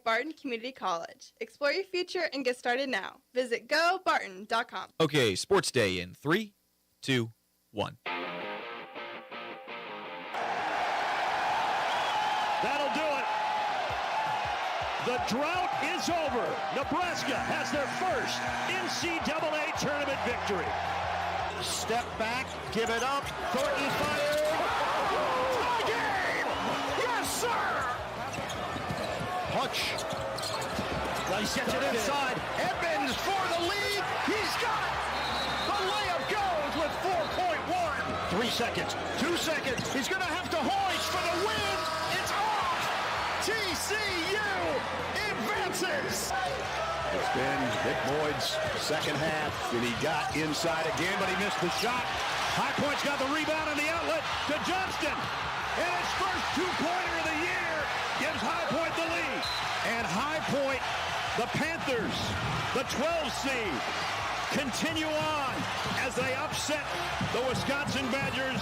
Barton Community College. Explore your future and get started now. Visit gobarton.com. Okay, sports day in 3, 2, 1. That'll do it. The drought is over. Nebraska has their first NCAA tournament victory. Step back, give it up. Thornton fired. Tie game! Yes, sir! Punch. He gets it inside. Edmonds for the lead. He's got it. The layup goes with 4.1. 3 seconds. 2 seconds. He's going to have to hoist for the win. It's off. TCU advances. It's been Nick Boyd's second half, and he got inside again, but he missed the shot. High Point's got the rebound on the outlet to Johnston. And his first two-pointer of the year gives High Point the lead. And High Point, the Panthers, the 12 seed, continue on as they upset the Wisconsin Badgers.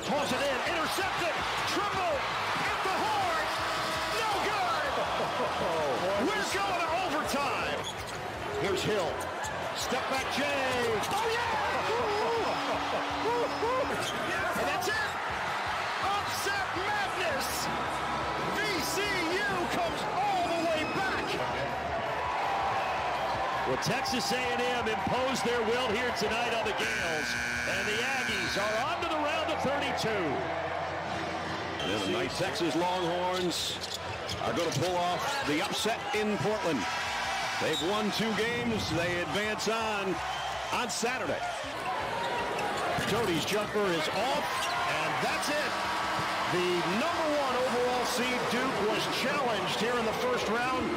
Toss it in, intercepted, Trimble at the horn, no good. We're going to overtime. Here's Hill, step back Jay. Oh yeah! And that's it. Upset madness. VCU comes all the way back. Well, Texas A&M imposed their will here tonight on the Gales, and the Aggies are on to the round of 32. And the nice Texas Longhorns are going to pull off the upset in Portland. They've won 2 games. They advance on Saturday. Cody's jumper is off, and that's it. The #1 overall seed Duke was challenged here in the first round.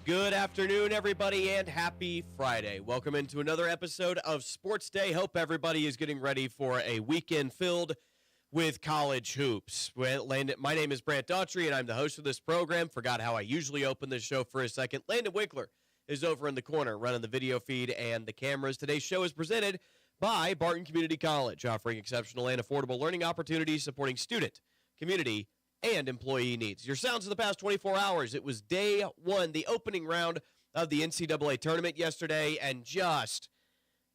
Good afternoon, everybody, and happy Friday. Welcome into another episode of Sports Day. Hope everybody is getting ready for a weekend filled with college hoops. My name is Brant Daughtry, and I'm the host of this program. Forgot how I usually open this show for a second. Landon Winkler is over in the corner running the video feed and the cameras. Today's show is presented by Barton Community College, offering exceptional and affordable learning opportunities, supporting student, community, and employee needs. Your sounds of the past 24 hours. It was day 1, the opening round of the NCAA tournament yesterday, and just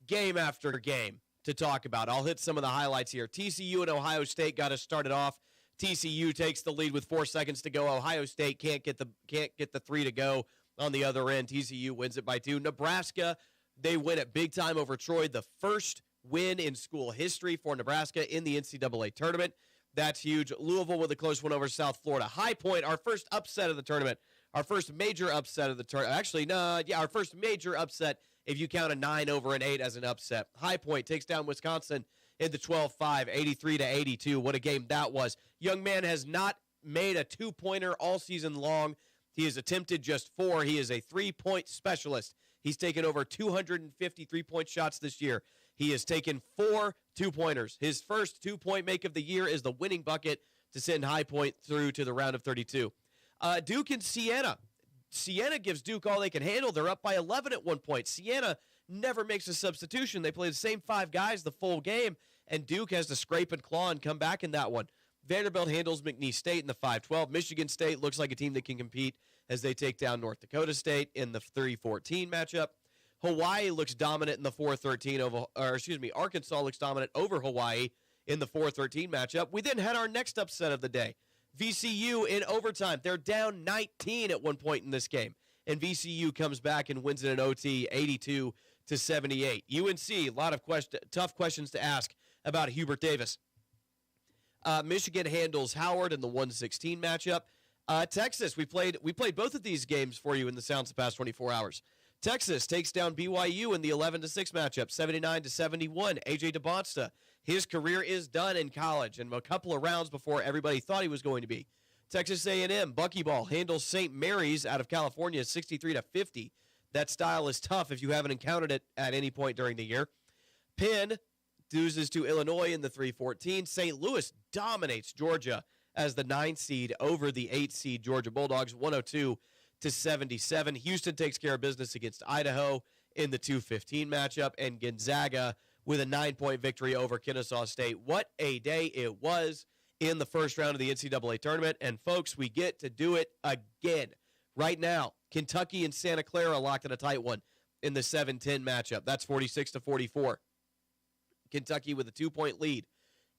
game after game to talk about. I'll hit some of the highlights here. TCU and Ohio State got us started off. TCU takes the lead with 4 seconds to go. Ohio State can't get the 3 to go on the other end. TCU wins it by 2. Nebraska, they win it big time over Troy. The first win in school history for Nebraska in the NCAA tournament. That's huge. Louisville with a close one over South Florida. High Point, our first upset of the tournament. Our first major upset of the tournament. Actually, no, yeah, our first major upset if you count a 9 over an 8 as an upset. High Point takes down Wisconsin in the 12-5, 83-82. What a game that was. Young man has not made a 2-pointer all season long. He has attempted just 4. He is a 3-point specialist. He's taken over 250 3-point shots this year. He has taken 4 2-pointers. His first 2-point make of the year is the winning bucket to send High Point through to the round of 32. Duke and Siena. Siena gives Duke all they can handle. They're up by 11 at one point. Siena never makes a substitution. They play the same 5 guys the full game, and Duke has to scrape and claw and come back in that one. Vanderbilt handles McNeese State in the 5-12. Michigan State looks like a team that can compete as they take down North Dakota State in the 3-14 matchup. Hawaii looks dominant in the 4-13 Arkansas looks dominant over Hawaii in the 4-13 matchup. We then had our next upset of the day. VCU in overtime. They're down 19 at one point in this game, and VCU comes back and wins it in OT 82-78. UNC, a lot of tough questions to ask about Hubert Davis. Michigan handles Howard in the 1-16 matchup. Texas, we played both of these games for you in the sounds the past 24 hours. Texas takes down BYU in the 11-6 matchup, 79-71. A.J. DeBonsta, his career is done in college, and a couple of rounds before everybody thought he was going to be. Texas A&M, buckyball, handles St. Mary's out of California, 63-50. That style is tough if you haven't encountered it at any point during the year. Penn loses to Illinois in the 3-14. St. Louis dominates Georgia as the 9 seed over the 8 seed Georgia Bulldogs, 102-77. Houston takes care of business against Idaho in the 2-15 matchup, and Gonzaga with a 9-point victory over Kennesaw State. What a day it was. in the first round of the NCAA tournament. And, folks, we get to do it again. Right now, Kentucky and Santa Clara locked in a tight one in the 7-10 matchup. That's 46-44. Kentucky with a 2-point lead.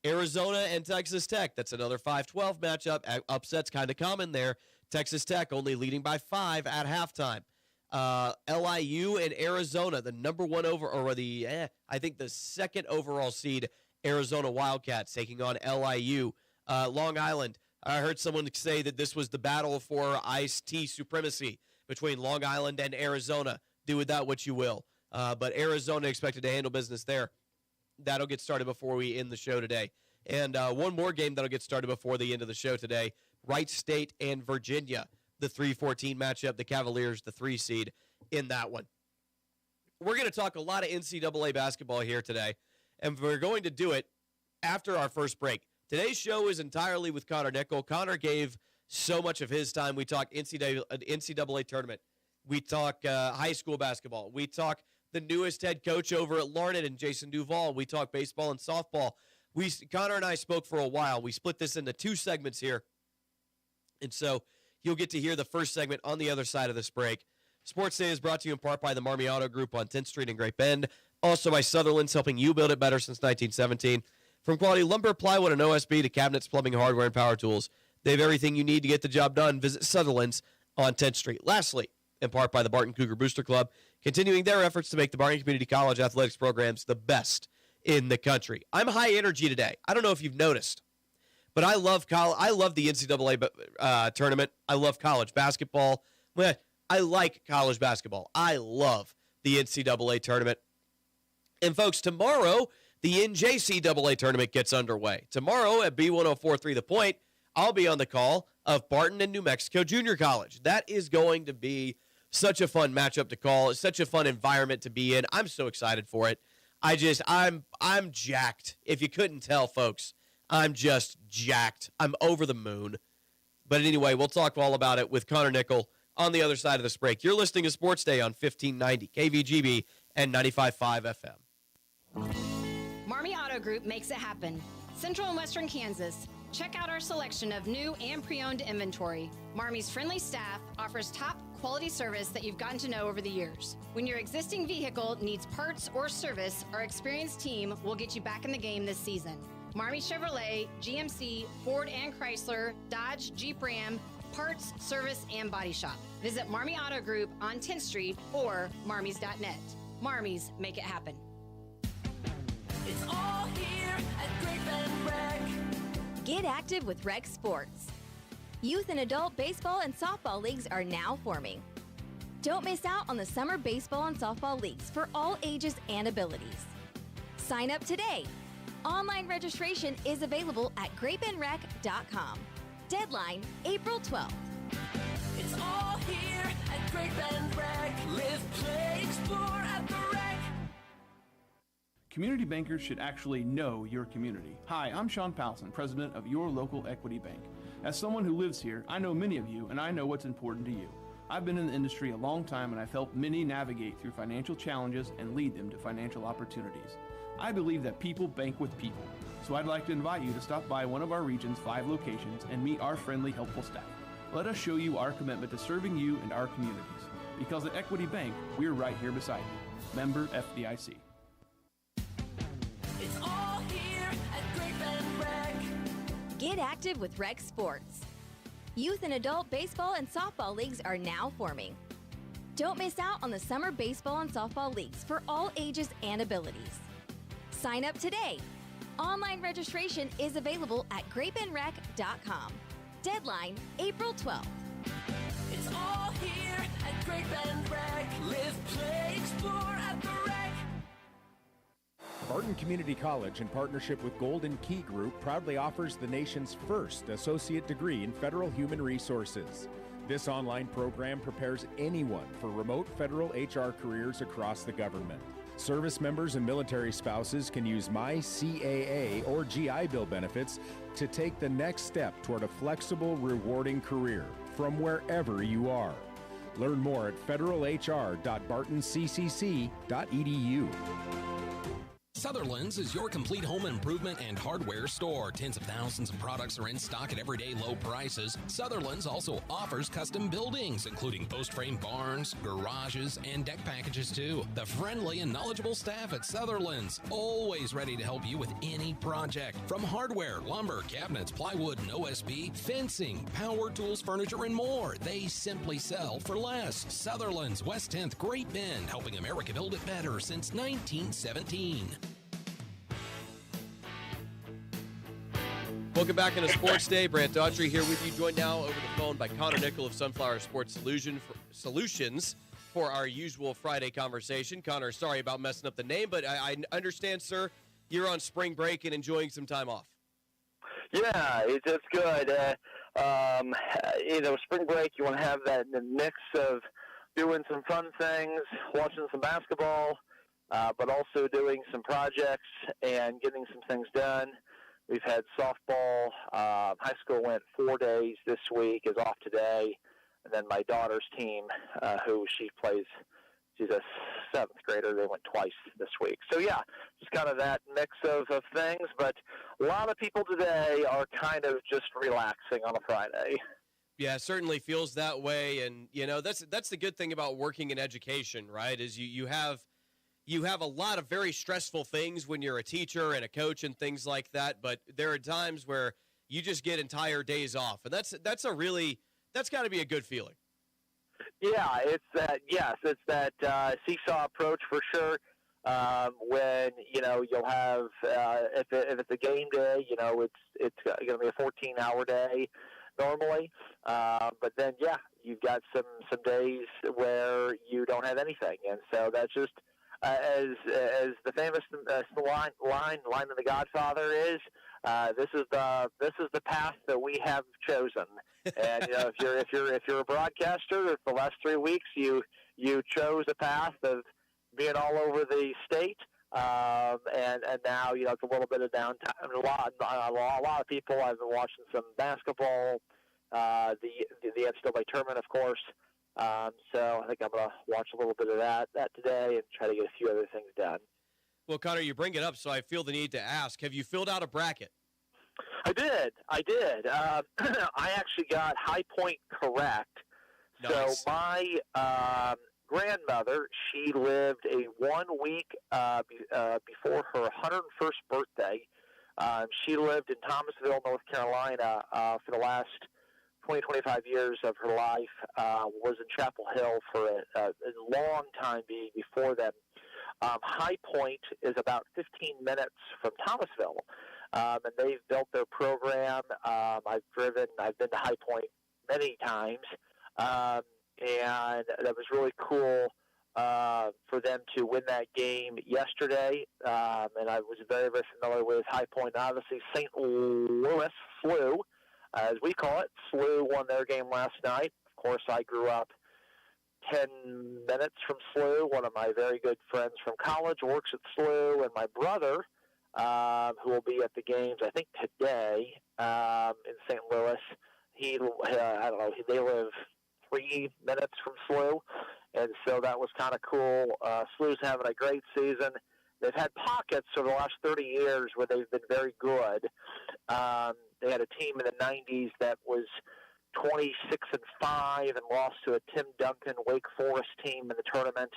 Arizona and Texas Tech, that's another 5-12 matchup. Upsets kind of common there. Texas Tech only leading by 5 at halftime. LIU and Arizona, the number one I think the second overall seed, Arizona Wildcats taking on LIU. Long Island, I heard someone say that this was the battle for iced tea supremacy between Long Island and Arizona. Do with that what you will. But Arizona expected to handle business there. That'll get started before we end the show today. And one more game that'll get started before the end of the show today, Wright State and Virginia, the 3-14 matchup, the Cavaliers, the 3 seed in that one. We're going to talk a lot of NCAA basketball here today, and we're going to do it after our first break. Today's show is entirely with Connor Nickel. Connor gave so much of his time. We talk NCAA tournament. We talk high school basketball. We talk the newest head coach over at Larned and Jason Duval. We talk baseball and softball. Connor and I spoke for a while. We split this into 2 segments here. And so you'll get to hear the first segment on the other side of this break. Sports Day is brought to you in part by the Marmy Auto Group on 10th Street in Great Bend. Also by Sutherland's, helping you build it better since 1917. From quality lumber, plywood, and OSB to cabinets, plumbing, hardware, and power tools, they have everything you need to get the job done. Visit Sutherland's on 10th Street. Lastly, in part by the Barton Cougar Booster Club, continuing their efforts to make the Barton Community College athletics programs the best in the country. I'm high energy today. I don't know if you've noticed, but I love the NCAA tournament. I love college basketball. I like college basketball. I love the NCAA tournament. And, folks, tomorrow, the NJCAA tournament gets underway. Tomorrow at B1043 The Point, I'll be on the call of Barton and New Mexico Junior College. That is going to be such a fun matchup to call. It's such a fun environment to be in. I'm so excited for it. I'm jacked. If you couldn't tell, folks, I'm just jacked. I'm over the moon. But anyway, we'll talk all about it with Connor Nickel on the other side of this break. You're listening to Sports Day on 1590 KVGB and 95.5 FM. Marmy Auto Group makes it happen. Central and Western Kansas. Check out our selection of new and pre-owned inventory. Marmy's friendly staff offers top quality service that you've gotten to know over the years. When your existing vehicle needs parts or service, our experienced team will get you back in the game this season. Marmy Chevrolet, GMC, Ford and Chrysler, Dodge, Jeep Ram, parts, service, and body shop. Visit Marmy Auto Group on 10th Street or marmys.net. Marmys, make it happen. It's all here at Great Bend Rec. Get active with Rec Sports. Youth and adult baseball and softball leagues are now forming. Don't miss out on the summer baseball and softball leagues for all ages and abilities. Sign up today. Online registration is available at greatbendrec.com. Deadline April 12th. It's all here at Great Bend Rec. Live, play, explore at the Rec. Community bankers should actually know your community. Hi, I'm Sean Powelson, president of Your Local Equity Bank. As someone who lives here, I know many of you, and I know what's important to you. I've been in the industry a long time, and I've helped many navigate through financial challenges and lead them to financial opportunities. I believe that people bank with people, so I'd like to invite you to stop by one of our region's 5 locations and meet our friendly, helpful staff. Let us show you our commitment to serving you and our communities. Because at Equity Bank, we're right here beside you. Member FDIC. It's all here at Great Bend Rec. Get active with Rec Sports. Youth and adult baseball and softball leagues are now forming. Don't miss out on the summer baseball and softball leagues for all ages and abilities. Sign up today. Online registration is available at greatbendrec.com. Deadline April 12th. It's all here at Great Bend Rec. Live, play, explore at the Rec. Barton Community College, in partnership with Golden Key Group, proudly offers the nation's first associate degree in federal human resources. This online program prepares anyone for remote federal HR careers across the government. Service members and military spouses can use MyCAA or GI Bill benefits to take the next step toward a flexible, rewarding career from wherever you are. Learn more at federalhr.bartonccc.edu. Sutherland's is your complete home improvement and hardware store. Tens of thousands of products are in stock at everyday low prices. Sutherland's also offers custom buildings, including post-frame barns, garages, and deck packages too. The friendly and knowledgeable staff at Sutherland's, always ready to help you with any project. From hardware, lumber, cabinets, plywood, and OSB, fencing, power tools, furniture, and more. They simply sell for less. Sutherland's, West 10th, Great Bend, helping America build it better since 1917. Welcome back on a Sports Day. Brant Daughtry here with you, joined now over the phone by Connor Nickel of Sunflower Sports Solutions for our usual Friday conversation. Connor, sorry about messing up the name, but I understand, sir, you're on spring break and enjoying some time off. Yeah, it's good. Spring break, you want to have that mix of doing some fun things, watching some basketball, but also doing some projects and getting some things done. We've had softball. High school went 4 days this week, is off today. And then my daughter's team, who she's a 7th grader, they went twice this week. So, yeah, just kind of that mix of things. But a lot of people today are kind of just relaxing on a Friday. Yeah, it certainly feels that way. And, that's the good thing about working in education, right, is you have a lot of very stressful things when you're a teacher and a coach and things like that, but there are times where you just get entire days off, and that's got to be a good feeling. Yeah, it's that seesaw approach for sure. When you'll have if it's a game day, it's going to be a 14-hour day normally, but then you've got some days where you don't have anything, and so that's just. As the famous line of The Godfather is, this is the path that we have chosen. And if you're a broadcaster, the last 3 weeks you chose a path of being all over the state, and now it's a little bit of downtime. A lot of people. I've been watching some basketball, the NCAA tournament, of course. So I think I'm going to watch a little bit of that today and try to get a few other things done. Well, Connor, you bring it up, so I feel the need to ask, have you filled out a bracket? I did. I actually got High Point correct. Nice. So my grandmother, she lived a 1 week before her 101st birthday. She lived in Thomasville, North Carolina for the last 25 years of her life, was in Chapel Hill for a long time before then. High Point is about 15 minutes from Thomasville, and they've built their program. I've been to High Point many times, and that was really cool for them to win that game yesterday, and I was very, very familiar with High Point. Obviously, St. Louis SLU, as we call it. SLU won their game last night. Of course, I grew up 10 minutes from SLU. One of my very good friends from college works at SLU, and my brother, who will be at the games, I think, today in St. Louis, they live 3 minutes from SLU, and so that was kind of cool. SLU's having a great season. They've had pockets over the last 30 years where they've been very good. They had a team in the 90s that was 26-5 and lost to a Tim Duncan Wake Forest team in the tournament.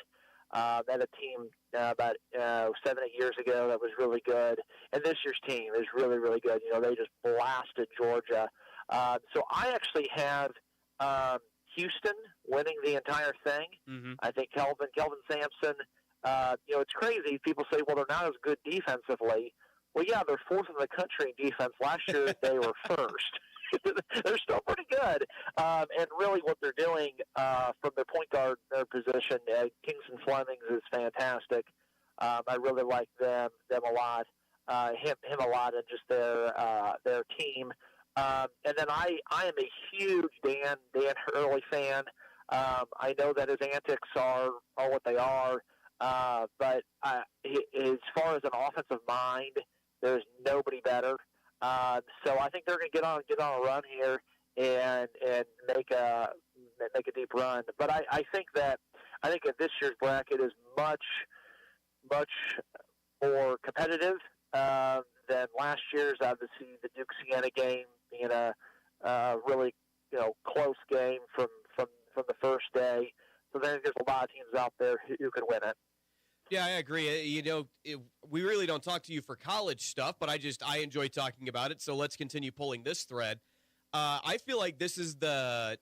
They had a team about 7-8 years ago that was really good. And this year's team is really, really good. They just blasted Georgia. So I actually have Houston winning the entire thing. Mm-hmm. I think Kelvin Sampson, it's crazy. People say, well, they're not as good defensively. Well, yeah, they're fourth in the country in defense. Last year, they were first. They're still pretty good. And really what they're doing from their point guard, their position, Kingston Flemings is fantastic. I really like them a lot, him a lot, and just their team. And then I am a huge Dan Hurley fan. I know that his antics are what they are, but as far as an offensive mind, there's nobody better. So I think they're going to get on a run here and make a deep run. But I think that this year's bracket is much more competitive than last year's. Obviously, the Duke-Siena game being a really close game from the first day. So then there's a lot of teams out there who can win it. Yeah, I agree. We really don't talk to you for college stuff, but I enjoy talking about it. So let's continue pulling this thread. I feel like this is the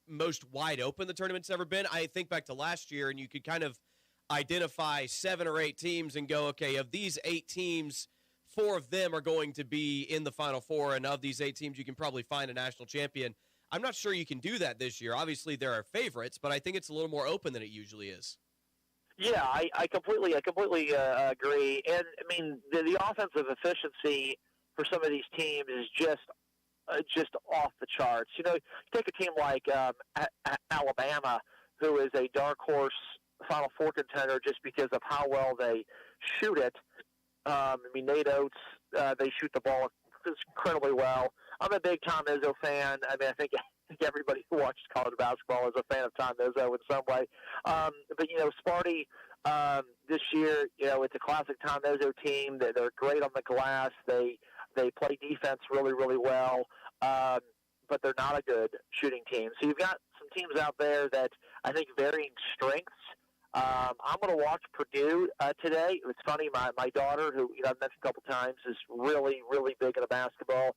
most wide open the tournament's ever been. I think back to last year, and you could kind of identify 7 or 8 teams and go, okay, of these 8 teams, 4 of them are going to be in the Final Four, and of these 8 teams, you can probably find a national champion. I'm not sure you can do that this year. Obviously, there are favorites, but I think it's a little more open than it usually is. Yeah, I completely agree. And I mean, the offensive efficiency for some of these teams is just off the charts. You take a team like Alabama, who is a dark horse Final Four contender just because of how well they shoot it. Nate Oates, they shoot the ball incredibly well. I'm a big Tom Izzo fan. I mean, I think everybody who watches college basketball is a fan of Tom Izzo in some way. But Sparty this year, it's a classic Tom Izzo team. They're great on the glass. They play defense really, really well. But they're not a good shooting team. So you've got some teams out there that I think varying strengths. I'm going to watch Purdue today. It's funny, my daughter, who I've mentioned a couple times, is really, really big into basketball.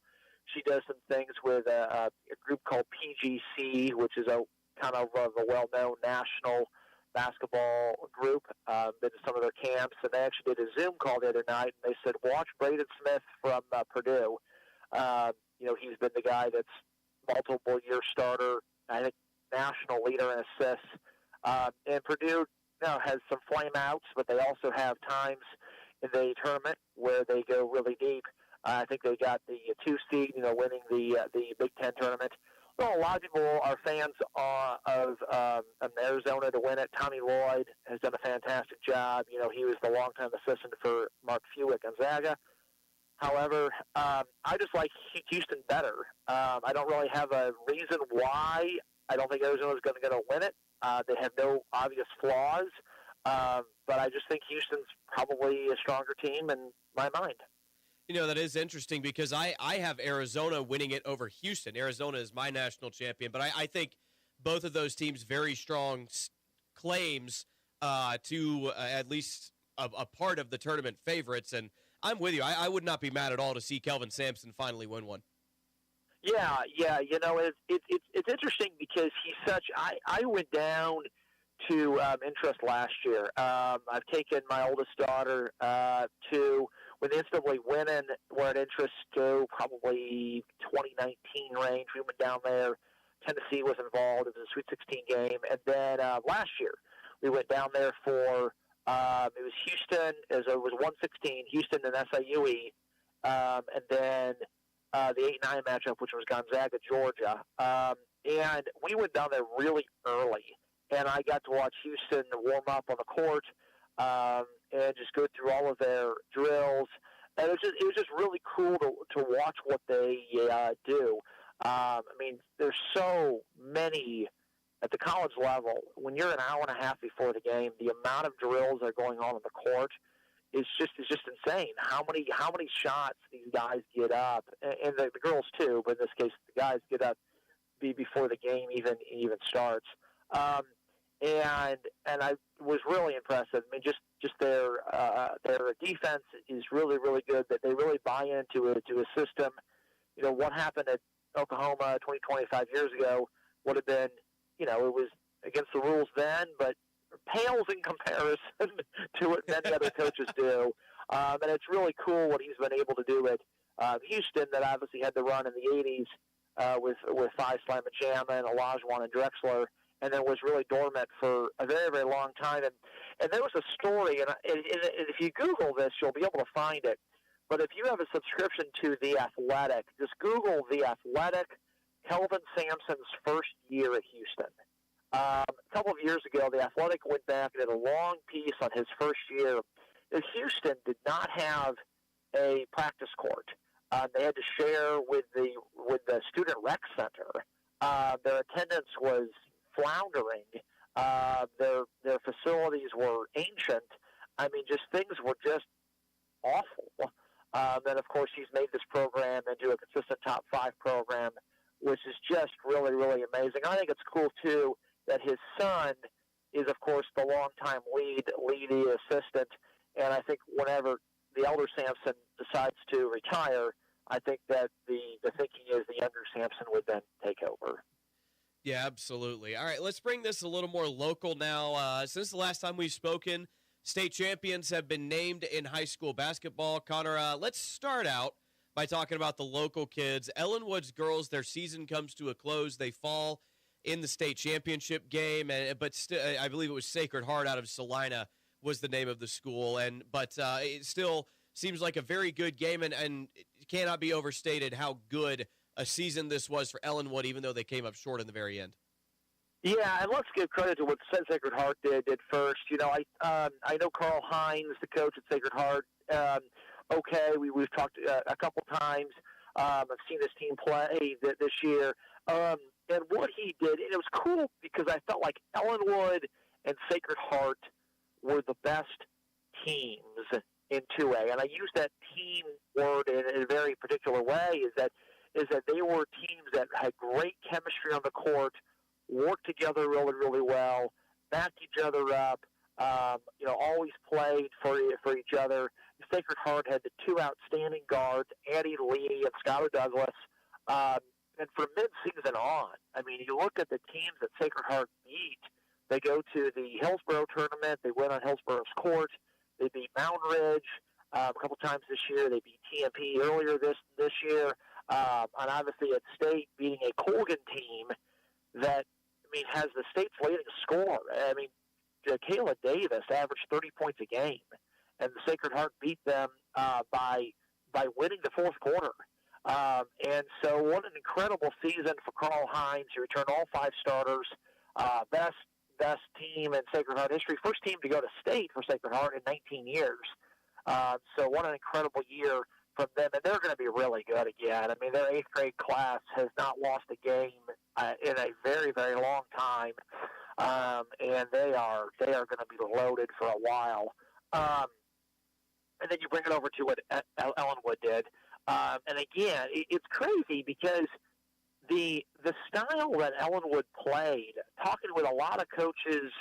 She does some things with a group called PGC, which is a kind of a well-known national basketball group. Been to some of their camps, and they actually did a Zoom call the other night, and they said, watch Braden Smith from Purdue. He's been the guy that's multiple-year starter, I think national leader in assists. And Purdue has some flame outs, but they also have times in the tournament where they go really deep. I think they got the 2 seed, winning the Big Ten tournament. Well, a lot of people are fans of Arizona to win it. Tommy Lloyd has done a fantastic job. He was the longtime assistant for Mark Few at Gonzaga. However, I just like Houston better. I don't really have a reason why I don't think Arizona's going to win it. They have no obvious flaws, but I just think Houston's probably a stronger team in my mind. That is interesting because I have Arizona winning it over Houston. Arizona is my national champion, but I think both of those teams very strong claims to at least a part of the tournament favorites. And I'm with you. I would not be mad at all to see Kelvin Sampson finally win one. Yeah. It's interesting because he's such. I went down to interest last year. I've taken my oldest daughter to when the NCAA women were at interest to probably 2019 range. We went down there. Tennessee was involved. It was a Sweet 16 game, and then last year we went down there for it was Houston. It was 116 Houston and SIUE, and then the 8-9 matchup, which was Gonzaga, Georgia. And we went down there really early, and I got to watch Houston warm up on the court and just go through all of their drills. And it was just really cool to watch what they do. There's so many at the college level. When you're an hour and a half before the game, the amount of drills that are going on the court is just insane. How many shots these guys get up, and the girls too, but in this case the guys get up before the game even starts. And I was really impressed. Just their defense is really, really good. That they really buy into a system. What happened at Oklahoma 25 years ago would have been, it was against the rules then, but pales in comparison to what many other coaches do. And it's really cool what he's been able to do at Houston, that obviously had the run in the 80s with Phi Slamajama and Olajuwon and Drexler, and then was really dormant for a very, very long time. And there was a story, and if you Google this, you'll be able to find it. But if you have a subscription to The Athletic, just Google The Athletic, Kelvin Sampson's first year at Houston. A couple of years ago, The Athletic went back and did a long piece on his first year. Houston did not have a practice court. They had to share with the student rec center. Their attendance was floundering. Their facilities were ancient. I mean, just things were just awful. And, of course, he's made this program into a consistent top 5 program, which is just really, really amazing. I think it's cool, too, that his son is, of course, the longtime lead assistant. And I think whenever the elder Sampson decides to retire, I think that the thinking is the younger Sampson would then take over. Yeah, absolutely. All right, let's bring this a little more local now. Since the last time we've spoken, state champions have been named in high school basketball. Connor, let's start out by talking about the local kids. Ellenwood's girls, their season comes to a close. They fall in the state championship game, but I believe it was Sacred Heart out of Salina was the name of the school. But it still seems like a very good game, and it cannot be overstated how good a season this was for Ellenwood, even though they came up short in the very end. Yeah, and let's give credit to what Sacred Heart did first. You know, I know Carl Hines, the coach at Sacred Heart. We've talked a couple times. I've seen this team play this year. And what he did, and it was cool because I felt like Ellenwood and Sacred Heart were the best teams in 2A. And I use that team word in a very particular way, is that they were teams that had great chemistry on the court, worked together really, really well, backed each other up, always played for each other. Sacred Heart had the 2 outstanding guards, Addie Lee and Skylar Douglas. And from mid-season on, I mean, you look at the teams that Sacred Heart beat. They go to the Hillsborough tournament. They win on Hillsborough's court. They beat Mountain Ridge a couple times this year. They beat TMP earlier this year. And obviously at state, beating a Colgan team that, has the state's leading scorer. Kayla Davis averaged 30 points a game, and the Sacred Heart beat them by winning the fourth quarter. And so what an incredible season for Carl Hines. He returned all 5 starters. Best team in Sacred Heart history. First team to go to state for Sacred Heart in 19 years. So what an incredible year from them. And they're going to be really good again. Their 8th grade class has not lost a game in a very, very long time. And they are going to be loaded for a while. And then you bring it over to what Ellenwood did. And again, it's crazy because the style that Ellenwood played, talking with a lot of coaches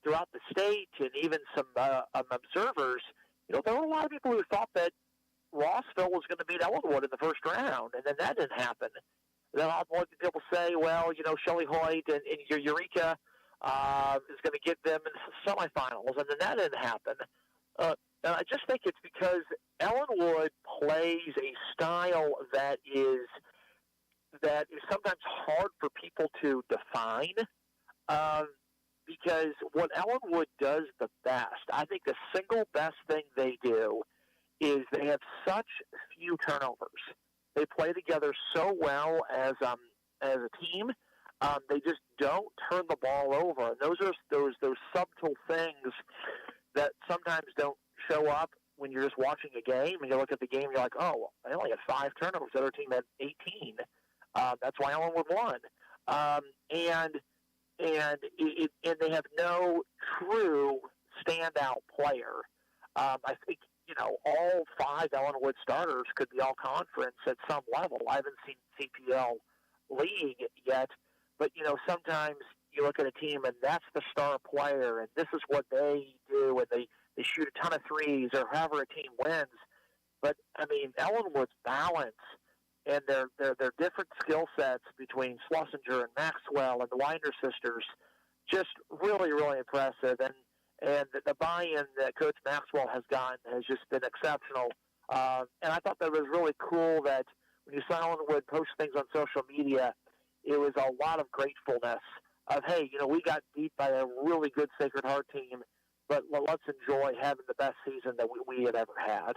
throughout the state and even some observers, there were a lot of people who thought that Rossville was going to beat Ellenwood in the first round, and then that didn't happen. Then a lot of people say, well, Shelley Hoyt and Eureka is going to get them in the semifinals, and then that didn't happen. And I just think it's because Ellenwood plays a style that is sometimes hard for people to define. Because what Ellenwood does the best, I think the single best thing they do is they have such few turnovers. They play together so well as a team. They just don't turn the ball over. And those are those subtle things that sometimes don't show up when you're just watching a game, and you look at the game, and you're like, oh, they only had 5 turnovers. The other team had 18. That's why Ellenwood won. And they have no true standout player. I think, all 5 Ellenwood starters could be all conference at some level. I haven't seen CPL league yet, but, sometimes you look at a team and that's the star player, and this is what they do, and they shoot a ton of threes or however a team wins. But, Ellenwood's balance and their different skill sets between Schlesinger and Maxwell and the Winder sisters, just really, really impressive. And the buy-in that Coach Maxwell has gotten has just been exceptional. And I thought that was really cool that when you saw Ellenwood post things on social media, it was a lot of gratefulness of, hey, we got beat by a really good Sacred Heart team, but let's enjoy having the best season that we had ever had.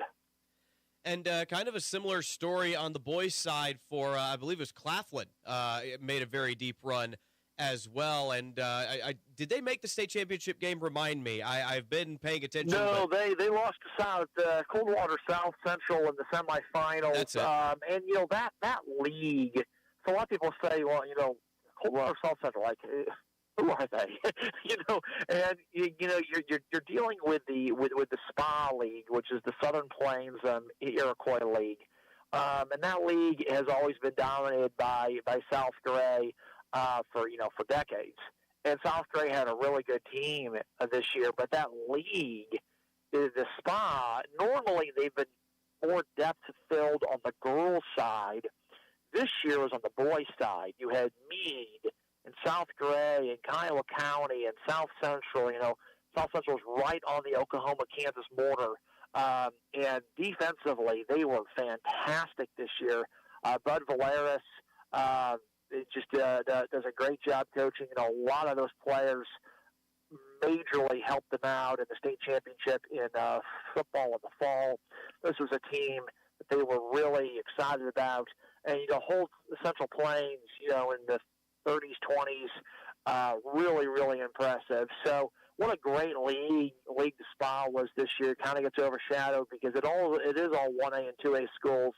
And kind of a similar story on the boys' side for, I believe it was Claflin. It made a very deep run as well. And did they make the state championship game? Remind me. I've been paying attention. No, they lost to Coldwater South Central in the semifinals. That's it. And, that league, so a lot of people say, well, Coldwater South Central, who are they? And you're dealing with the SPA League, which is the Southern Plains Iroquois League, and that league has always been dominated by South Gray for decades. And South Gray had a really good team this year, but that league, the SPA, normally they've been more depth-filled on the girls' side. This year was on the boys' side. You had Meade and South Gray and Kiowa County and South Central. South Central is right on the Oklahoma-Kansas border. And defensively, they were fantastic this year. Bud Valeris just does a great job coaching. A lot of those players majorly helped them out in the state championship in football in the fall. This was a team that they were really excited about. And, hold the Central Plains, in the 30s, 20s, really, really impressive. So what a great league the SPA was this year. Kind of gets overshadowed because it is all 1A and 2A schools.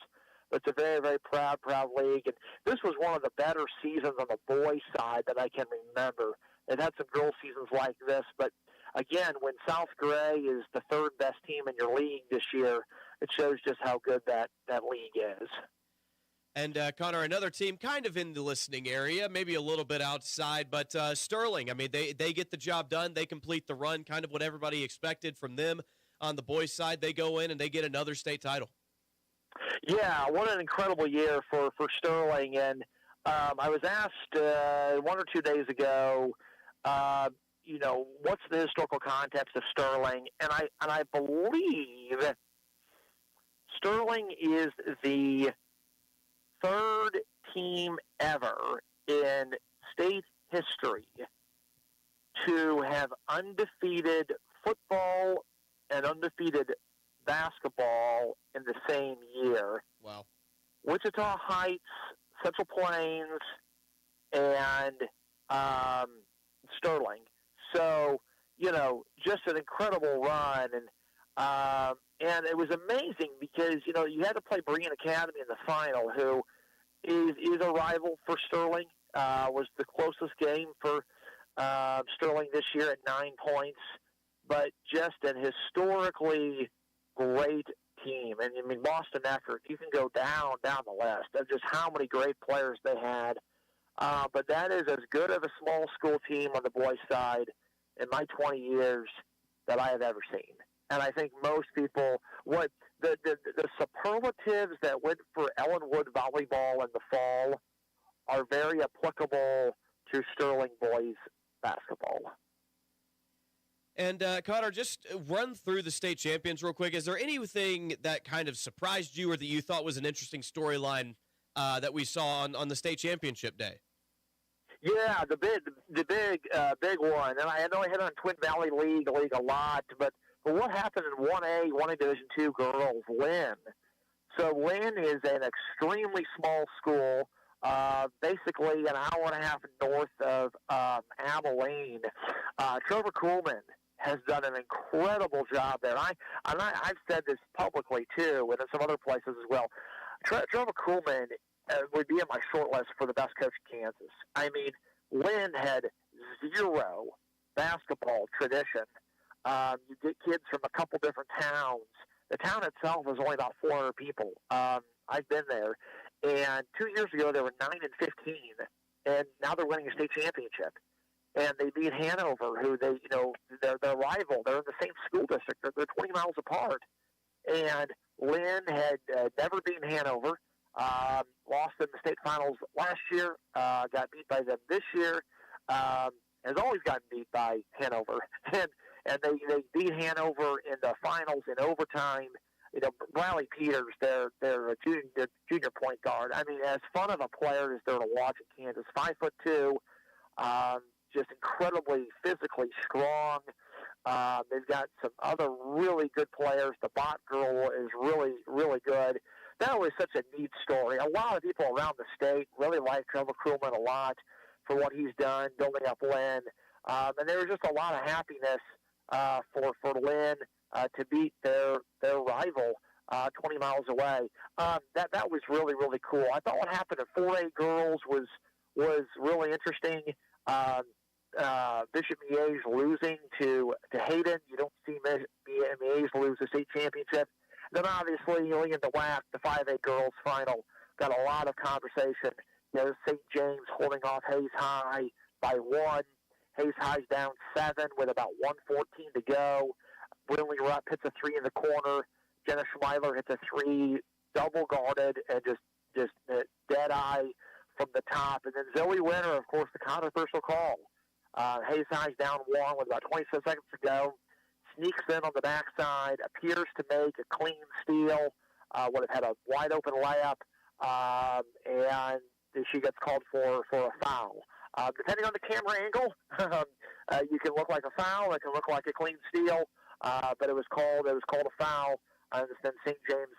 It's a very, very proud league. And this was one of the better seasons on the boys' side that I can remember. They've had some girls' seasons like this, but again, when South Gray is the third best team in your league this year, it shows just how good that league is. And, Connor, another team kind of in the listening area, maybe a little bit outside, but Sterling, I mean, they get the job done. They complete the run, kind of what everybody expected from them on the boys' side. They go in and they get another state title. Yeah, what an incredible year for Sterling. And I was asked 1 or 2 days ago, what's the historical context of Sterling? And I believe Sterling is the third team ever in state history to have undefeated football and undefeated basketball in the same year. Wow. Wichita Heights, Central Plains, and Sterling. So, just an incredible run. And it was amazing because, you had to play Berean Academy in the final, who is a rival for Sterling. Was the closest game for Sterling this year at 9 points. But just an historically great team. And, Boston Eckert, you can go down the list of just how many great players they had. But that is as good of a small school team on the boys' side in my 20 years that I have ever seen. And I think most people, the superlatives that went for Ellenwood volleyball in the fall are very applicable to Sterling boys basketball. And, Connor, just run through the state champions real quick. Is there anything that kind of surprised you or that you thought was an interesting storyline that we saw on the state championship day? Yeah, the big one. And I know I hit on Twin Valley League a lot, but what happened in 1A Division II girls, Lynn? So Lynn is an extremely small school, basically an hour and a half north of Abilene. Trevor Kuhlman has done an incredible job there. I've said this publicly, too, and in some other places as well. Trevor Kuhlman would be on my short list for the best coach in Kansas. I mean, Lynn had zero basketball tradition. You get kids from a couple different towns. The town itself was only about 400 people. I've been there. And 2 years ago, they were 9-15, and now they're winning a state championship. And they beat Hanover, who they're rival. They're in the same school district. They're 20 miles apart. And Lynn had never beaten Hanover. Lost in the state finals last year. Got beat by them this year. Has always gotten beat by Hanover. And they beat Hanover in the finals in overtime. Bradley Peters, their junior point guard. I mean, as fun of a player as there to watch in Kansas. 5'2", just incredibly physically strong. They've got some other really good players. The Bott girl is really, really good. That was such a neat story. A lot of people around the state really like Trevor Kuhlman a lot for what he's done, building up Lynn. And there was just a lot of happiness for Lynn to beat their rival 20 miles away. That was really, really cool. I thought what happened at 4A girls was really interesting. Bishop Miege losing to Hayden. You don't see Miege lose the state championship. Then obviously, in the WAC, the 5A girls final got a lot of conversation. St. James holding off Hayes High by 1. Hayes High's down 7 with about 1:14 to go. Brinley Rupp hits a 3 in the corner. Jenna Schmeiler hits a 3 double guarded and just dead eye from the top. And then Zoe Winter, of course, the controversial call. Hayes High's down 1 with about 27 seconds to go. Sneaks in on the backside, appears to make a clean steal. Would have had a wide open layup, and she gets called for a foul. Depending on the camera angle, you can look like a foul. It can look like a clean steal, but it was called a foul. And then St. James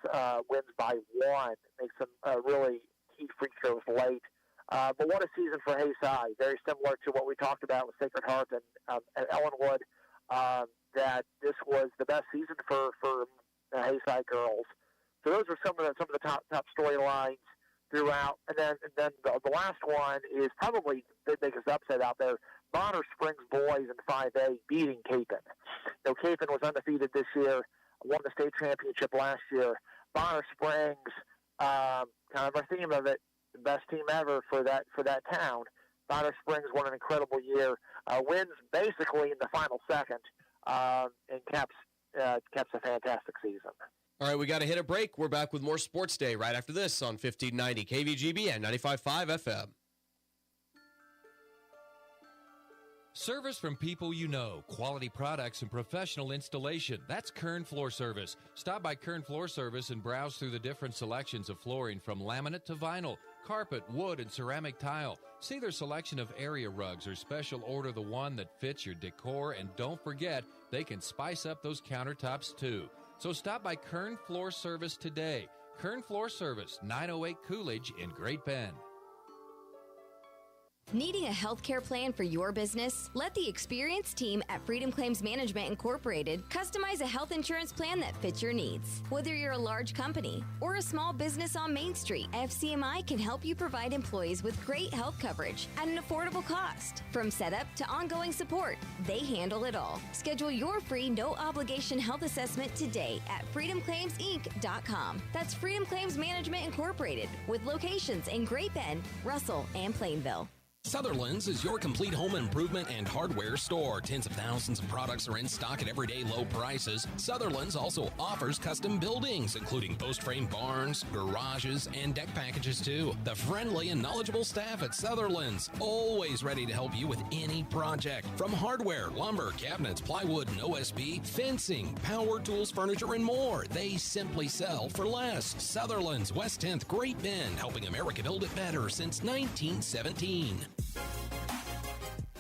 wins by 1. Makes some really key free throws late. But what a season for Hayes High. Very similar to what we talked about with Sacred Heart and Ellenwood. That this was the best season for Hayes High girls. So those were some of the top storylines throughout. And then the last one is probably the biggest upset out there. Bonner Springs boys in 5A beating Capon. Capon was undefeated this year, won the state championship last year. Bonner Springs, kind of our theme of it, the best team ever for that town. Bonner Springs won an incredible year, wins basically in the final second, and caps a fantastic season. All right, we got to hit a break. We're back with more Sports Day right after this on 1590 KVGB and 95.5 FM. Service from people you know, quality products and professional installation. That's Kern Floor Service. Stop by Kern Floor Service and browse through the different selections of flooring from laminate to vinyl, carpet, wood, and ceramic tile. See their selection of area rugs or special order the one that fits your decor. And don't forget, they can spice up those countertops too. So stop by Kern Floor Service today. Kern Floor Service, 908 Coolidge in Great Bend. Needing a healthcare plan for your business? Let the experienced team at Freedom Claims Management Incorporated customize a health insurance plan that fits your needs. Whether you're a large company or a small business on Main Street, FCMI can help you provide employees with great health coverage at an affordable cost. From setup to ongoing support, they handle it all. Schedule your free no-obligation health assessment today at freedomclaimsinc.com. That's Freedom Claims Management Incorporated, with locations in Great Bend, Russell, and Plainville. Sutherland's is your complete home improvement and hardware store. Tens of thousands of products are in stock at everyday low prices. Sutherland's also offers custom buildings, including post-frame barns, garages, and deck packages too. The friendly and knowledgeable staff at Sutherland's, always ready to help you with any project. From hardware, lumber, cabinets, plywood, and OSB, fencing, power tools, furniture, and more. They simply sell for less. Sutherland's, West 10th, Great Bend, helping America build it better since 1917.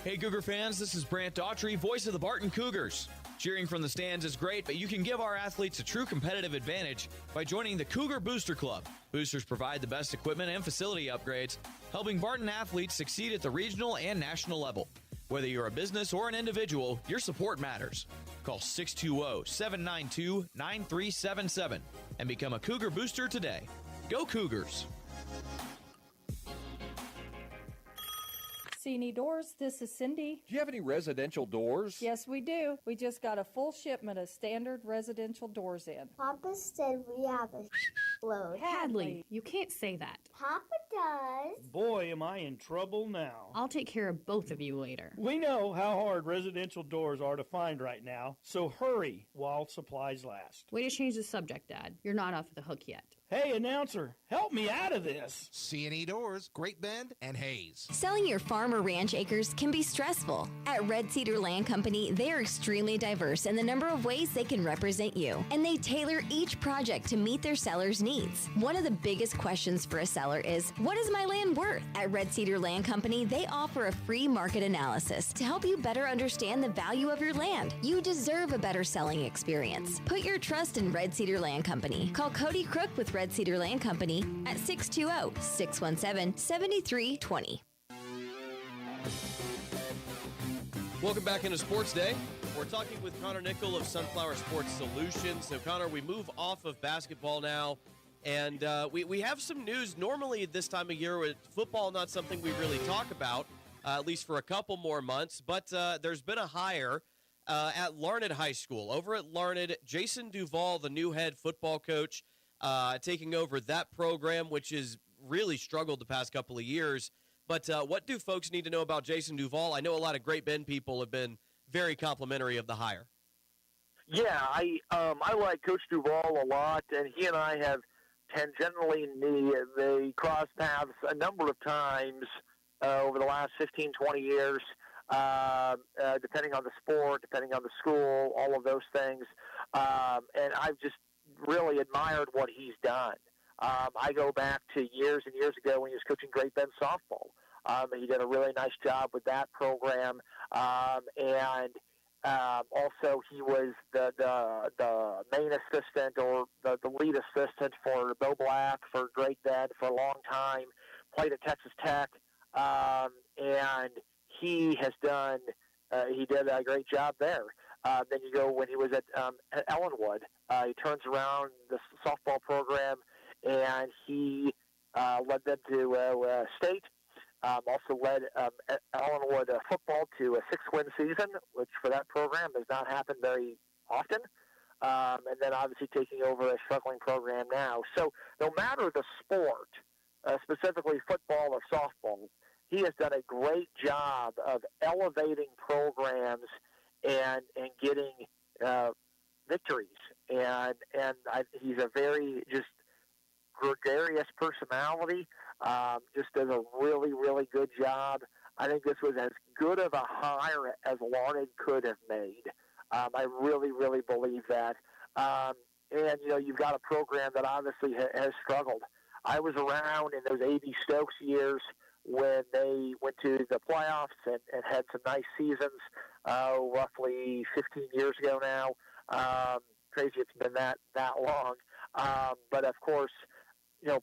Hey Cougar fans, this is Brant Daughtry, voice of the Barton Cougars. Cheering from the stands is great, but you can give our athletes a true competitive advantage by joining the Cougar Booster Club. Boosters provide the best equipment and facility upgrades, helping Barton athletes succeed at the regional and national level. Whether you're a business or an individual, your support matters. Call 620-792-9377 and become a Cougar Booster today. Go Cougars! C&E Doors, this is Cindy. Do you have any residential doors? Yes, we do. We just got a full shipment of standard residential doors in. Papa said we have a load. Hadley, you can't say that. Papa does. Boy, am I in trouble now. I'll take care of both of you later. We know how hard residential doors are to find right now, so hurry while supplies last. Way to change the subject, Dad. You're not off the hook yet. Hey, announcer, help me out of this. C&E Doors, Great Bend, and Hayes. Selling your farm or ranch acres can be stressful. At Red Cedar Land Company, they are extremely diverse in the number of ways they can represent you, and they tailor each project to meet their seller's needs. One of the biggest questions for a seller is, what is my land worth? At Red Cedar Land Company, they offer a free market analysis to help you better understand the value of your land. You deserve a better selling experience. Put your trust in Red Cedar Land Company. Call Cody Crook with Red Cedar Land Company at 620-617-7320. Welcome back into Sports Day. We're talking with Connor Nickel of Sunflower Sports Solutions. So, Connor, we move off of basketball now, and we have some news. Normally, this time of year, with football not something we really talk about, at least for a couple more months. But there's been a hire at Larned High School. Over at Larned, Jason Duvall, the new head football coach, taking over that program, which has really struggled the past couple of years. But what do folks need to know about Jason Duvall? I know a lot of Great Bend people have been very complimentary of the hire. Yeah, I like Coach Duvall a lot, and he and I have tangentially they crossed paths a number of times over the last 15, 20 years, depending on the sport, depending on the school, all of those things. And I've just really admired what he's done. I go back to years and years ago when he was coaching Great Bend softball. He did a really nice job with that program, and also he was the main assistant or the lead assistant for Bo Black for Great Bend for a long time. Played at Texas Tech, and he has done. He did a great job there. Then you go when he was at Ellenwood. He turns around the softball program, and he led them to state. Also led Ellenwood football to a 6-win season, which for that program has not happened very often. And then obviously taking over a struggling program now. So no matter the sport, specifically football or softball, he has done a great job of elevating programs and getting victories. And he's a very just gregarious personality. Just does a really, really good job. I think this was as good of a hire as Larned could have made. I really, really believe that. And, you've got a program that obviously has struggled. I was around in those A.B. Stokes years when they went to the playoffs and had some nice seasons, roughly 15 years ago now. Crazy it's been that long. But, of course,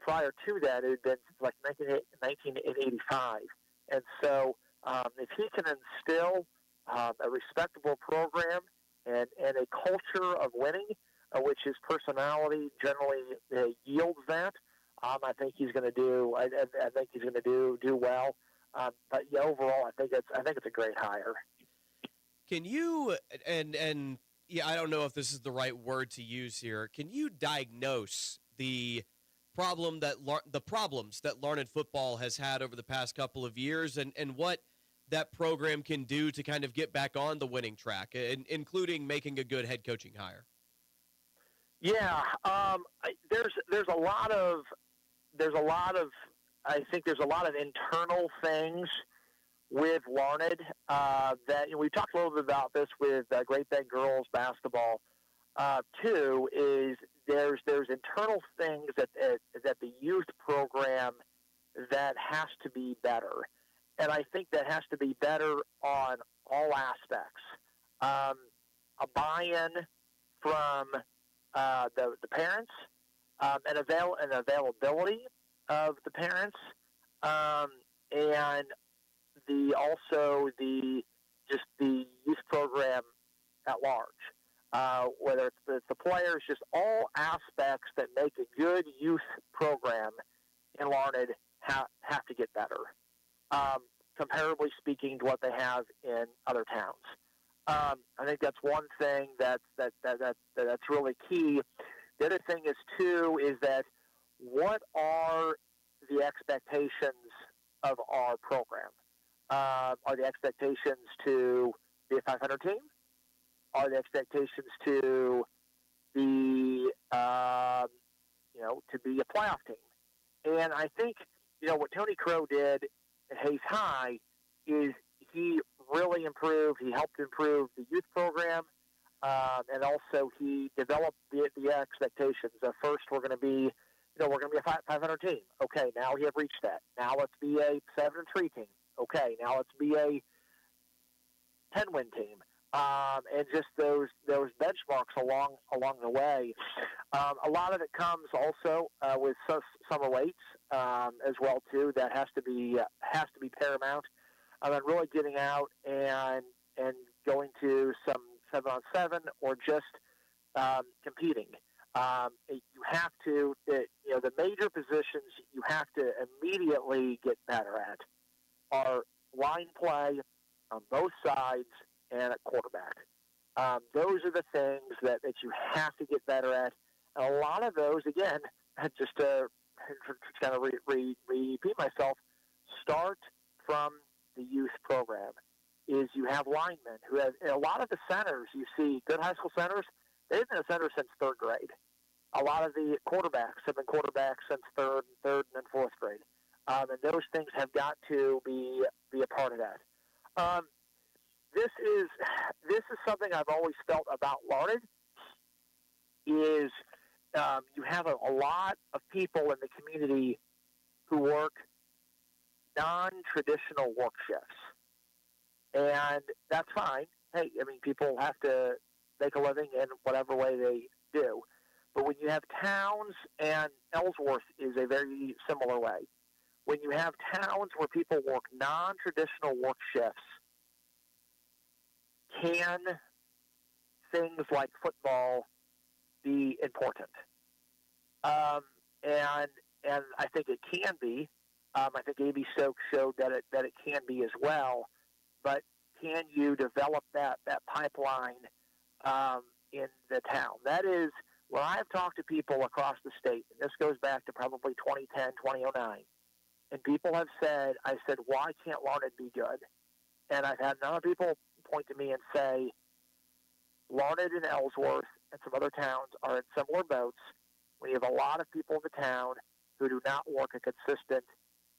prior to that, it had been like 1985. And so if he can instill a respectable program and a culture of winning, which his personality generally yields that, I think he's going to do. I think he's going to do well. But yeah, overall, I think it's a great hire. Can you and yeah, I don't know if this is the right word to use here. Can you diagnose the problems that Larned football has had over the past couple of years, and what that program can do to kind of get back on the winning track, including making a good head coaching hire? Yeah, there's a lot of I think there's a lot of internal things with Larned that we talked a little bit about this with Great Bend girls basketball too. Is there's internal things that the youth program that has to be better, and I think that has to be better on all aspects. A buy-in from the parents, and availability of the parents, and the youth program at large. Whether it's the players, just all aspects that make a good youth program in Larned have to get better, comparably speaking to what they have in other towns. I think that's one thing that's really key. The other thing is that what are the expectations of our program? Are the expectations to be a 500 team? Are the expectations to be, to be a playoff team? And I think, what Tony Crow did at Hayes High is he really improved. He helped improve the youth program, and also he developed the expectations. First, we're going to be a 500 team. Okay, now we have reached that. Now let's be a 7-3 team. Okay, now let's be a 10-win team. And just those benchmarks along the way. A lot of it comes also with summer weights as well too. That has to be paramount. And then really getting out and going to some 7-on-7 or just competing. You have to, the major positions you have to immediately get better at are line play on both sides, and at quarterback. Those are the things that you have to get better at. And a lot of those, again, just to kind of repeat myself, start from the youth program. Is you have linemen who have a lot of the centers you see, good high school centers, they've been a center since third grade. A lot of the quarterbacks have been quarterbacks since third and fourth grade. And those things have got to be a part of that. This is something I've always felt about Larned, is you have a lot of people in the community who work non-traditional work shifts. And that's fine. Hey, I mean, people have to make a living in whatever way they do. But when you have towns, and Ellsworth is a very similar way, when you have towns where people work non-traditional work shifts, can things like football be important? And I think it can be. I think A.B. Stokes showed that it can be as well. But can you develop that pipeline in the town? That is, when I've talked to people across the state, and this goes back to probably 2010, 2009, and people have said, I said, why can't Larned be good? And I've had other people point to me and say, Larned and Ellsworth and some other towns are in similar boats when you have a lot of people in the town who do not work a consistent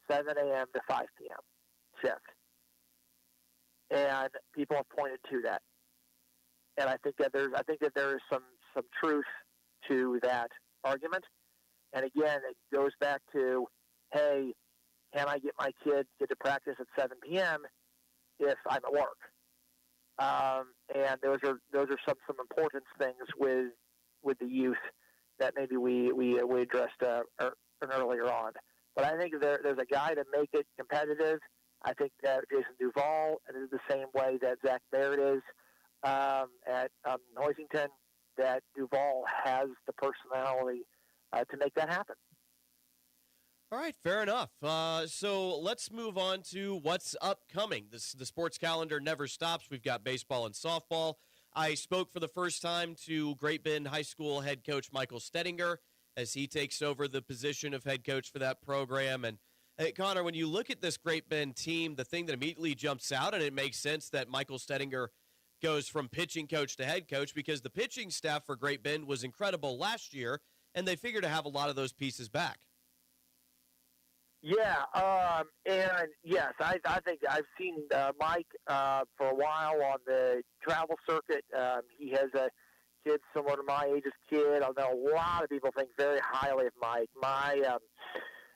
7 a.m. to 5 p.m. shift. And people have pointed to that. And I think that there is some truth to that argument. And again, it goes back to, hey, can I get my kid to practice at 7 p.m. if I'm at work? And those are some important things with the youth that maybe we addressed earlier on. But I think there's a guy to make it competitive. I think that Jason Duvall, and it is the same way that Zach Barrett is at Hoisington, that Duvall has the personality to make that happen. All right, fair enough. So let's move on to what's upcoming. The sports calendar never stops. We've got baseball and softball. I spoke for the first time to Great Bend High School head coach Michael Stedinger as he takes over the position of head coach for that program. And Connor, when you look at this Great Bend team, the thing that immediately jumps out, and it makes sense that Michael Stedinger goes from pitching coach to head coach, because the pitching staff for Great Bend was incredible last year, and they figure to have a lot of those pieces back. Yeah, and yes, I think I've seen Mike for a while on the travel circuit. He has a kid similar to my age's kid. I know a lot of people think very highly of Mike.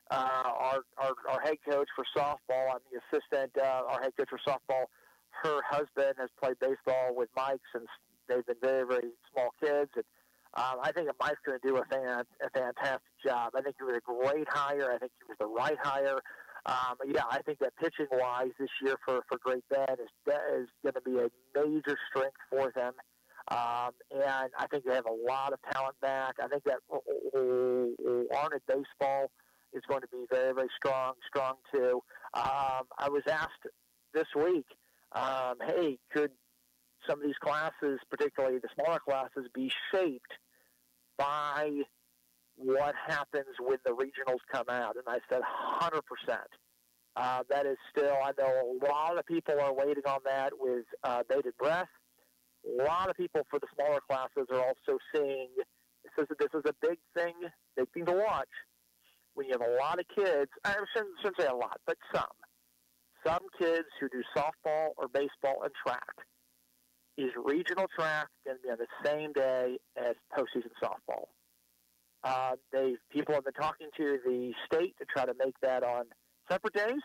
Our head coach for softball, I'm the assistant, our head coach for softball, her husband has played baseball with Mike since they've been very, very small kids. And I think that Mike's going to do a fantastic job. I think he was a great hire. I think he was the right hire. Yeah, I think that pitching-wise this year for Great Bend is going to be a major strength for them. And I think they have a lot of talent back. I think that Larned baseball is going to be very, very strong too. I was asked this week, hey, could some of these classes, particularly the smaller classes, be shaped by what happens when the regionals come out? And I said 100%. That is still, I know a lot of people are waiting on that with bated breath. A lot of people for the smaller classes are also seeing this is a big thing to watch. When you have a lot of kids, I shouldn't say a lot, but some kids who do softball or baseball and track, is regional track going to be on the same day as postseason softball? People have been talking to the state to try to make that on separate days,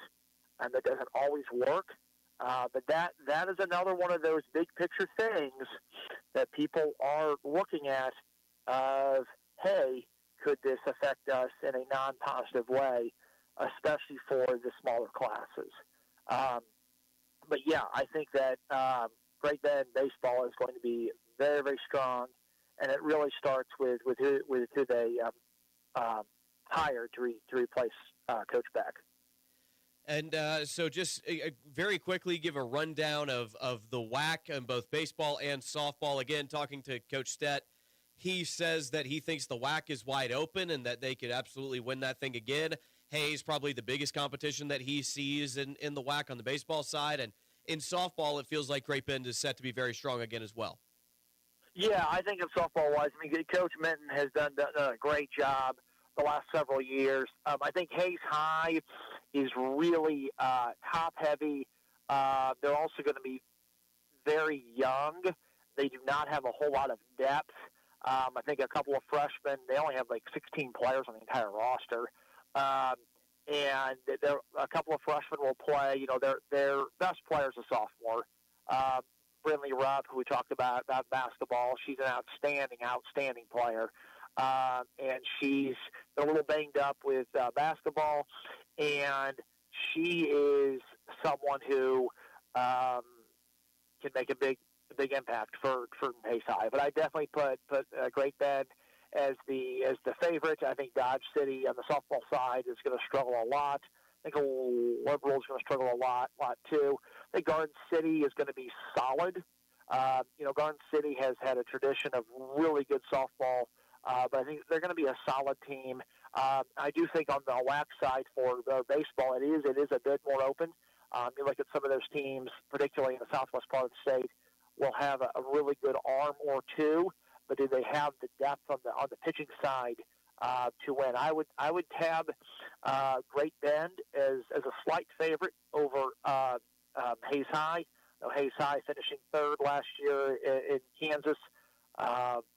and that doesn't always work. But that is another one of those big picture things that people are looking at of, hey, could this affect us in a non-positive way, especially for the smaller classes? But yeah, I think that Great Bend baseball is going to be very, very strong, and it really starts with who they hired to replace Coach Beck. And so just very quickly give a rundown of the WAC on both baseball and softball. Again, talking to Coach Stett, he says that he thinks the WAC is wide open and that they could absolutely win that thing again. Hayes, probably the biggest competition that he sees in the WAC on the baseball side. And in softball, it feels like Great Bend is set to be very strong again as well. Yeah, I think in softball-wise, I mean, Coach Minton has done a great job the last several years. I think Hayes High is really top-heavy. They're also going to be very young. They do not have a whole lot of depth. I think a couple of freshmen, they only have like 16 players on the entire roster. And a couple of freshmen will play. You know, their best player is a sophomore. Brinley Rupp, who we talked about basketball, she's an outstanding player. And she's a little banged up with basketball, and she is someone who can make a big impact for Hayes High. But I definitely put Great Bend as the favorite. I think Dodge City on the softball side is going to struggle a lot. I think Liberal is going to struggle a lot too. I think Garden City is going to be solid. Garden City has had a tradition of really good softball, but I think they're going to be a solid team. I do think on the WAC side for the baseball, it is a bit more open. You look at some of those teams, particularly in the southwest part of the state, will have a really good arm or two, but do they have the depth on the pitching side to win? I would tab Great Bend as a slight favorite over Hayes High. Hayes High finishing third last year in Kansas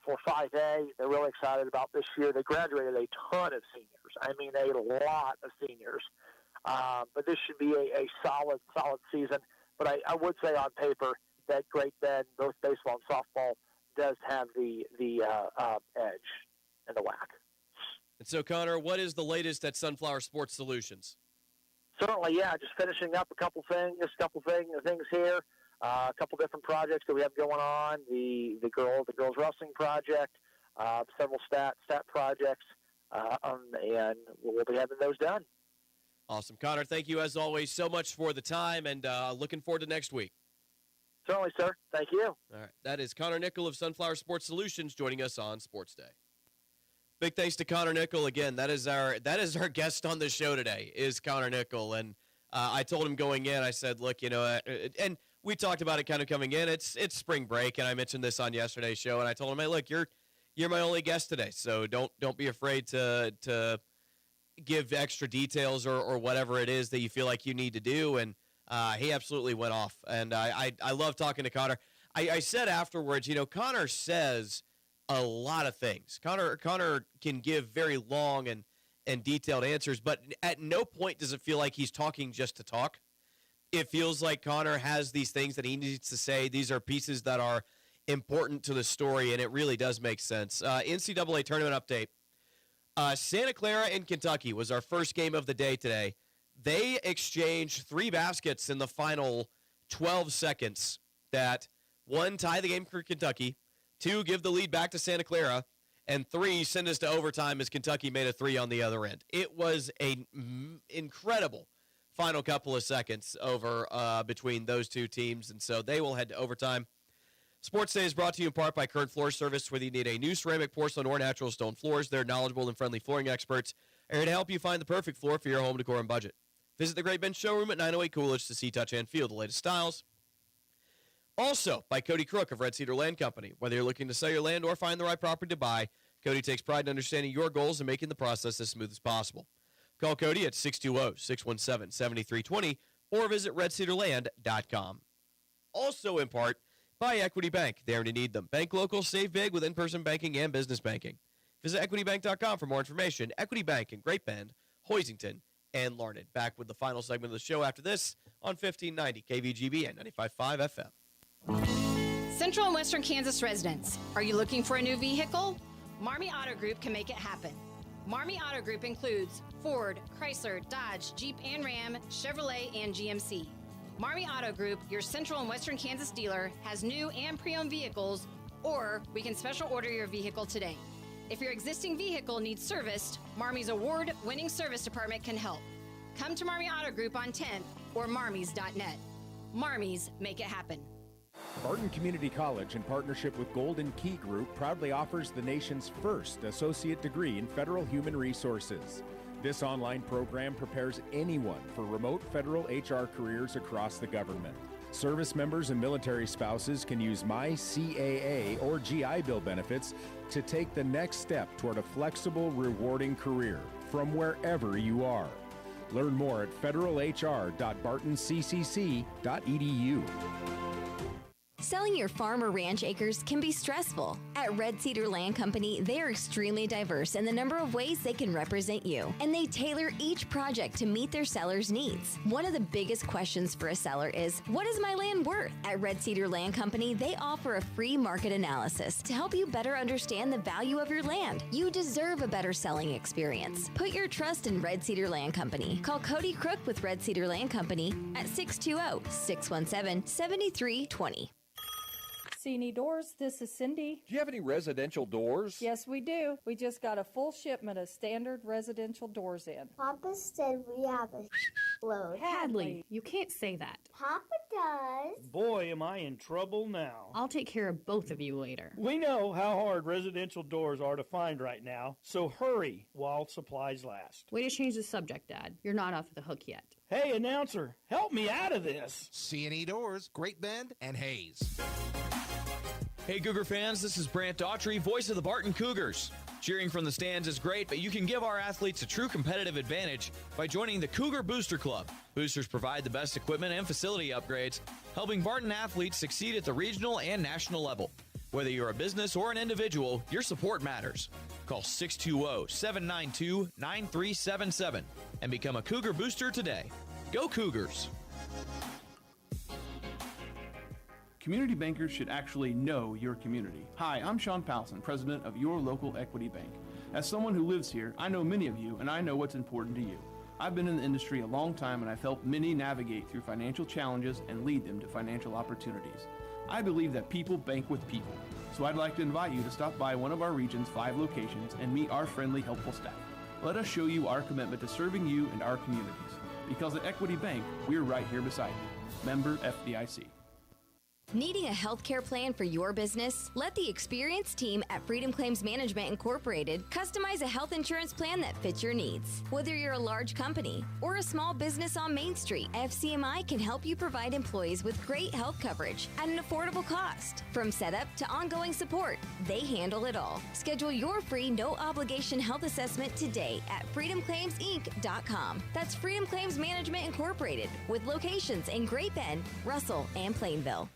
for 5A. They're really excited about this year. They graduated a ton of seniors. I mean, a lot of seniors. But this should be a solid season. But I would say on paper that Great Bend, both baseball and softball, does have the edge in the WAC. And so, Connor, what is the latest at Sunflower Sports Solutions? Certainly, yeah. Just finishing up a couple things here. A couple different projects that we have going on. The girls wrestling project, several stat projects, and we'll be having those done. Awesome, Connor. Thank you as always so much for the time, and looking forward to next week. Certainly, sir. Thank you. All right, that is Connor Nickel of Sunflower Sports Solutions joining us on Sports Day. Big thanks to Connor Nickel again. That is our guest on the show today, is Connor Nickel. And I told him going in, I said, look, and we talked about it kind of coming in. It's spring break, and I mentioned this on yesterday's show. And I told him, hey, look, you're my only guest today, so don't be afraid to give extra details or whatever it is that you feel like you need to do. And he absolutely went off. And I love talking to Connor. I said afterwards, Connor says a lot of things. Connor can give very long and detailed answers, but at no point does it feel like he's talking just to talk. It feels like Connor has these things that he needs to say. These are pieces that are important to the story, and it really does make sense. NCAA tournament update. Santa Clara in Kentucky was our first game of the day today. They exchanged 3 baskets in the final 12 seconds that, 1, tie the game for Kentucky, 2, give the lead back to Santa Clara, and 3, send us to overtime as Kentucky made a 3 on the other end. It was an incredible final couple of seconds over between those two teams, and so they will head to overtime. Sports Day is brought to you in part by Current Floor Service. Whether you need a new ceramic, porcelain, or natural stone floors, their knowledgeable and friendly flooring experts are here to help you find the perfect floor for your home decor and budget. Visit the Great Bend Showroom at 908 Coolidge to see, touch, and feel the latest styles. Also, by Cody Crook of Red Cedar Land Company. Whether you're looking to sell your land or find the right property to buy, Cody takes pride in understanding your goals and making the process as smooth as possible. Call Cody at 620-617-7320 or visit redcedarland.com. Also in part by Equity Bank. There to need them. Bank local, save big with in-person banking and business banking. Visit equitybank.com for more information. Equity Bank in Great Bend, Hoisington, and Larned. Back with the final segment of the show after this on 1590 KVGB and 95.5 FM. Central and Western Kansas residents, are you looking for a new vehicle? Marmy Auto Group can make it happen. Marmy Auto Group includes Ford, Chrysler, Dodge, Jeep and Ram, Chevrolet, and GMC. Marmy Auto Group, your Central and Western Kansas dealer, has new and pre-owned vehicles, or we can special order your vehicle today. If your existing vehicle needs serviced, Marmy's award-winning service department can help. Come to Marmy Auto Group on 10th or marmies.net. Marmies, make it happen. Barton Community College, in partnership with Golden Key Group, proudly offers the nation's first associate degree in federal human resources. This online program prepares anyone for remote federal HR careers across the government. Service members and military spouses can use MyCAA or GI Bill benefits to take the next step toward a flexible, rewarding career from wherever you are. Learn more at federalhr.bartonccc.edu. Selling your farm or ranch acres can be stressful. At Red Cedar Land Company, they are extremely diverse in the number of ways they can represent you, and they tailor each project to meet their seller's needs. One of the biggest questions for a seller is, what is my land worth? At Red Cedar Land Company, they offer a free market analysis to help you better understand the value of your land. You deserve a better selling experience. Put your trust in Red Cedar Land Company. Call Cody Crook with Red Cedar Land Company at 620-617-7320. Cini Doors, this is Cindy. Do you have any residential doors? Yes, we do. We just got a full shipment of standard residential doors in. Papa said we have a load. Hadley, you can't say that. Papa does. Boy, am I in trouble now. I'll take care of both of you later. We know how hard residential doors are to find right now, so hurry while supplies last. Way to change the subject, Dad. You're not off the hook yet. Hey, announcer, help me out of this. C&E Doors, Great Bend, and Hayes. Hey, Cougar fans, this is Brant Daughtry, voice of the Barton Cougars. Cheering from the stands is great, but you can give our athletes a true competitive advantage by joining the Cougar Booster Club. Boosters provide the best equipment and facility upgrades, helping Barton athletes succeed at the regional and national level. Whether you're a business or an individual, your support matters. Call 620-792-9377 and become a Cougar Booster today. Go Cougars! Community bankers should actually know your community. Hi, I'm Sean Powelson, president of your local Equity Bank. As someone who lives here, I know many of you, and I know what's important to you. I've been in the industry a long time, and I've helped many navigate through financial challenges and lead them to financial opportunities. I believe that people bank with people, so I'd like to invite you to stop by one of our region's 5 locations and meet our friendly, helpful staff. Let us show you our commitment to serving you and our communities. Because at Equity Bank, we're right here beside you. Member FDIC. Needing a healthcare plan for your business? Let the experienced team at Freedom Claims Management Incorporated customize a health insurance plan that fits your needs. Whether you're a large company or a small business on Main Street, FCMI can help you provide employees with great health coverage at an affordable cost. From setup to ongoing support, they handle it all. Schedule your free no-obligation health assessment today at freedomclaimsinc.com. That's Freedom Claims Management Incorporated, with locations in Great Bend, Russell, and Plainville.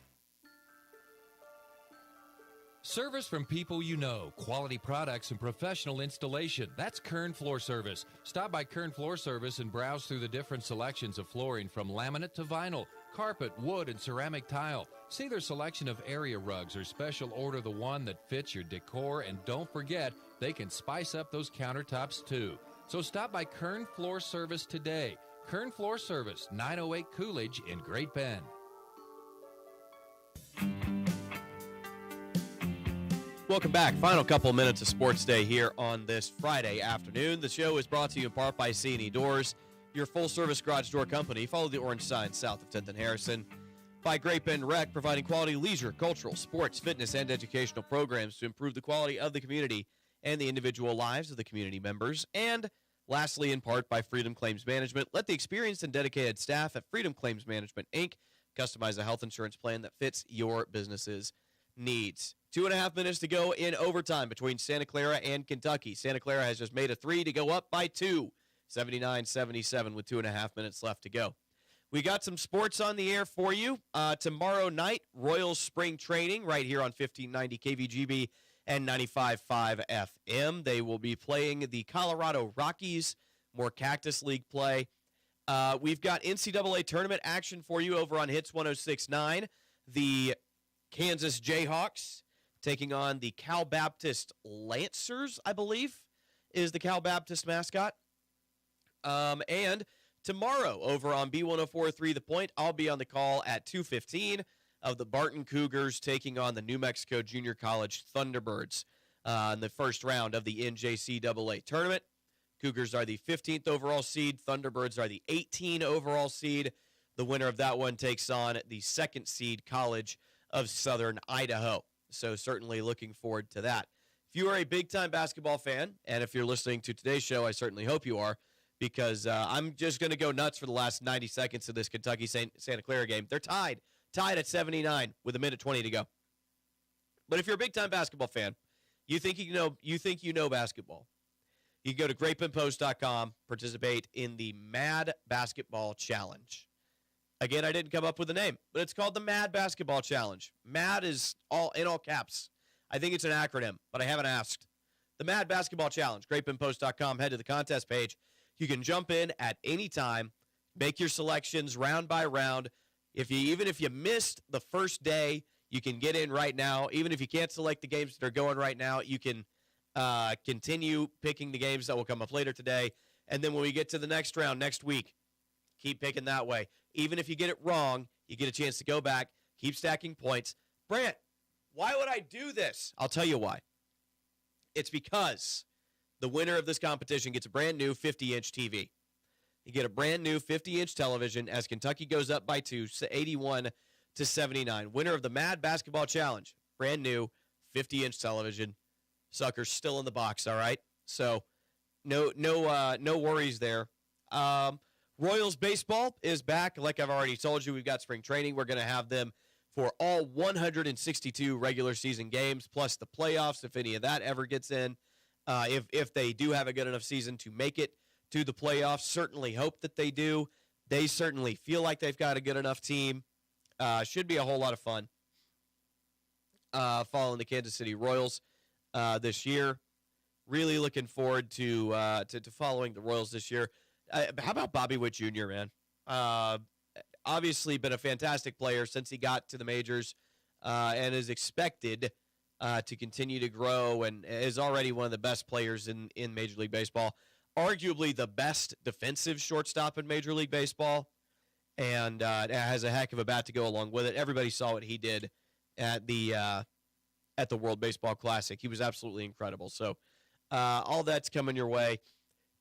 Service from people you know, quality products and professional installation. That's Kern Floor Service. Stop by Kern Floor Service and browse through the different selections of flooring from laminate to vinyl, carpet, wood, and ceramic tile. See their selection of area rugs or special order the one that fits your decor, and don't forget, they can spice up those countertops too. So stop by Kern Floor Service today. Kern Floor Service, 908 Coolidge in Great Bend. Welcome back. Final couple minutes of Sports Day here on this Friday afternoon. The show is brought to you in part by C&E Doors, your full-service garage door company. Follow the orange sign south of 10th and Harrison. By Great Bend Rec, providing quality leisure, cultural, sports, fitness, and educational programs to improve the quality of the community and the individual lives of the community members. And lastly, in part by Freedom Claims Management. Let the experienced and dedicated staff at Freedom Claims Management, Inc. customize a health insurance plan that fits your business's needs. 2.5 minutes to go in overtime between Santa Clara and Kentucky. Santa Clara has just made a 3 to go up by 2, 79-77 with 2.5 minutes left to go. We got some sports on the air for you. Tomorrow night, Royals spring training right here on 1590 KVGB and 95.5 FM. They will be playing the Colorado Rockies, more Cactus League play. We've got NCAA tournament action for you over on Hits 106.9. The Kansas Jayhawks taking on the Cal Baptist Lancers, I believe, is the Cal Baptist mascot. And tomorrow over on B104.3 The Point, I'll be on the call at 2:15 of the Barton Cougars taking on the New Mexico Junior College Thunderbirds in the first round of the NJCAA tournament. Cougars are the 15th overall seed. Thunderbirds are the 18 overall seed. The winner of that one takes on the 2nd seed College of Southern Idaho. So certainly looking forward to that. If you are a big-time basketball fan, and if you're listening to today's show, I certainly hope you are, because I'm just going to go nuts for the last 90 seconds of this Kentucky-Santa Clara game. They're tied at 79 with 1:20 to go. But if you're a big-time basketball fan, you think you know basketball, you can go to GreatBendPost.com, participate in the Mad Basketball Challenge. Again, I didn't come up with a name, but it's called the Mad Basketball Challenge. Mad is in all caps. I think it's an acronym, but I haven't asked. The Mad Basketball Challenge, GreatBendPost.com, head to the contest page. You can jump in at any time, make your selections round by round. Even if you missed the first day, you can get in right now. Even if you can't select the games that are going right now, you can continue picking the games that will come up later today. And then when we get to the next round next week, keep picking that way. Even if you get it wrong, you get a chance to go back, keep stacking points. Brant, why would I do this? I'll tell you why. It's because the winner of this competition gets a brand new 50-inch TV. You get a brand new 50-inch television as Kentucky goes up by 2, 81-79. Winner of the Mad Basketball Challenge, brand new 50-inch television. Sucker's still in the box, all right? So no worries there. Royals baseball is back. Like I've already told you, we've got spring training. We're going to have them for all 162 regular season games, plus the playoffs, if any of that ever gets in. If they do have a good enough season to make it to the playoffs, certainly hope that they do. They certainly feel like they've got a good enough team. Should be a whole lot of fun following the Kansas City Royals this year. Really looking forward to following the Royals this year. How about Bobby Witt Jr., man? Obviously been a fantastic player since he got to the majors and is expected to continue to grow and is already one of the best players in Major League Baseball. Arguably the best defensive shortstop in Major League Baseball, and has a heck of a bat to go along with it. Everybody saw what he did at the World Baseball Classic. He was absolutely incredible. So all that's coming your way.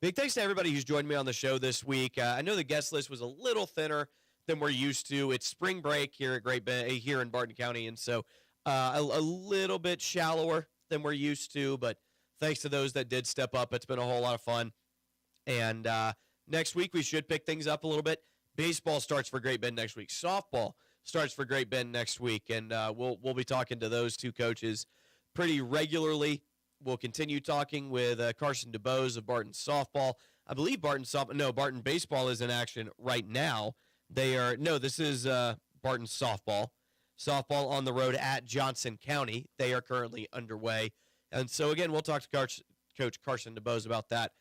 Big thanks to everybody who's joined me on the show this week. I know the guest list was a little thinner than we're used to. It's spring break here at Great Bend, here in Barton County, and so a little bit shallower than we're used to. But thanks to those that did step up, it's been a whole lot of fun. And next week we should pick things up a little bit. Baseball starts for Great Bend next week. Softball starts for Great Bend next week, and we'll be talking to those two coaches pretty regularly. We'll continue talking with Carson DeBose of Barton Softball. I believe Barton Baseball is in action right now. This is Barton Softball. Softball on the road at Johnson County. They are currently underway. And so, again, we'll talk to Coach Carson DeBose about that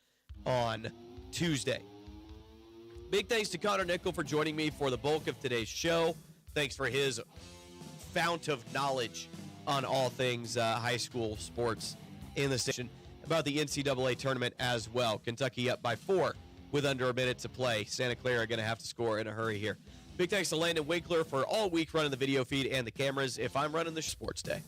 on Tuesday. Big thanks to Connor Nickel for joining me for the bulk of today's show. Thanks for his fount of knowledge on all things high school sports in the station, about the NCAA tournament as well. Kentucky up by 4 with under a minute to play. Santa Clara going to have to score in a hurry here. Big thanks to Landon Winkler for all week running the video feed and the cameras. If I'm running the Sports Day.